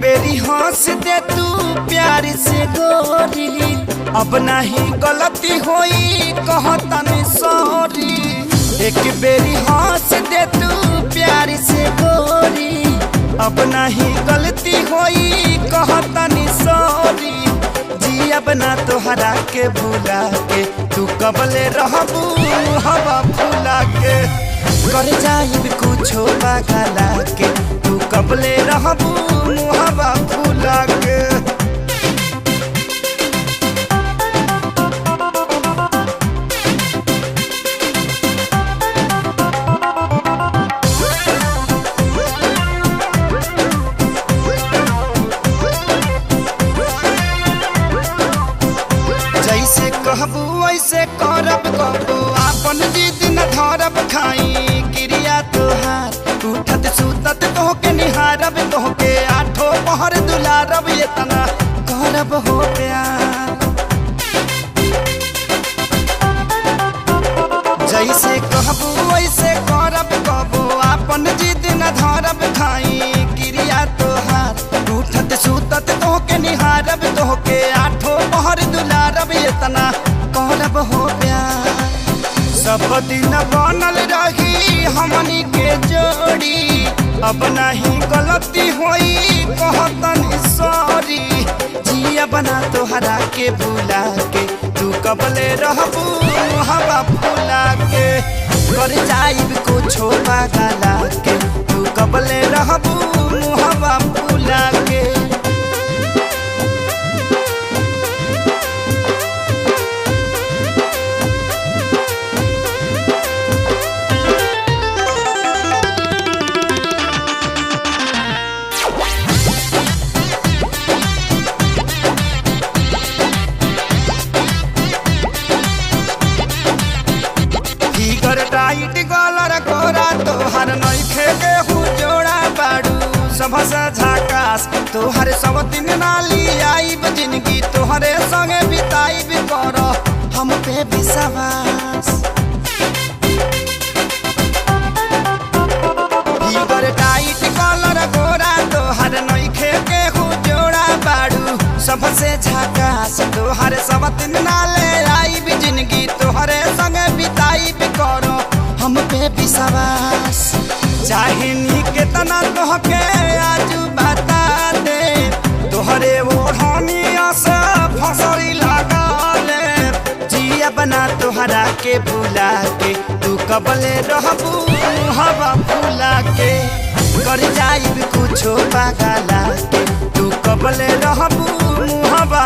बेरी हंस दे तू प्यार से गोरी, अब नहीं गलती होई कहतनी सॉरी। एक बेरी हंस दे तू प्यार से गोरी, अब नहीं गलती होई कहतनी सॉरी। जी अब ना तोहरा के भूला के, तू कबले रहबू हवा फूला के। कर जाइब कुछो पागला के, तू कबले रहबू हवा फूला के। जैसे कहबू वैसे करब, कहबू आपन जिद न धरब। खाई क्रिया तोहार उठत सुतत तोहके निहारब, तोहके आठो पहर दुलारब। ये तना करब हो प्यार, जैसे कहबू वैसे करब। कहबू आपन जिद न धरब, खाई क्रिया तोहार उठत सुतत तोहके निहारब, तोहके आठो पहर दुलारब। ये तना करब हो प्यार, सब दिन बनल रही हमनी के जोड़ी। अब नहीं गलती होई कहतनी सॉरी। जिया बना तोहरा के भूला के, तू कबले रहबू हवा फूला के। कर जाइब कुछो पागला के, तू कबले रहबू हवा फूला के। टाइट गलर गोरा तोहर नइखे केहू जोड़ा बाड़ू। सबसे झकास तोहर सब दिन नाली आईब, जिंदगी तोहरे संगे बिताईब। कर हम पे विश्वास, फिगर टाइट गलर गोरा तोहर नइखे केहू जोड़ा बाड़ू। सबसे झकास तोहर सब दिन नाले आईब, जिंदगी तोहरे संगे बिताईब। कर हम पे विश्वास, चाहे नी केतना तोहके आज बता दे। तोहरे ओढ़निया से फसरी लगा ले। जिया बना तोहरा के भूला के, तू कबले रहबू हवा फूला के। कर जाइब कुछो पागला के, तू कबले रहबू हवा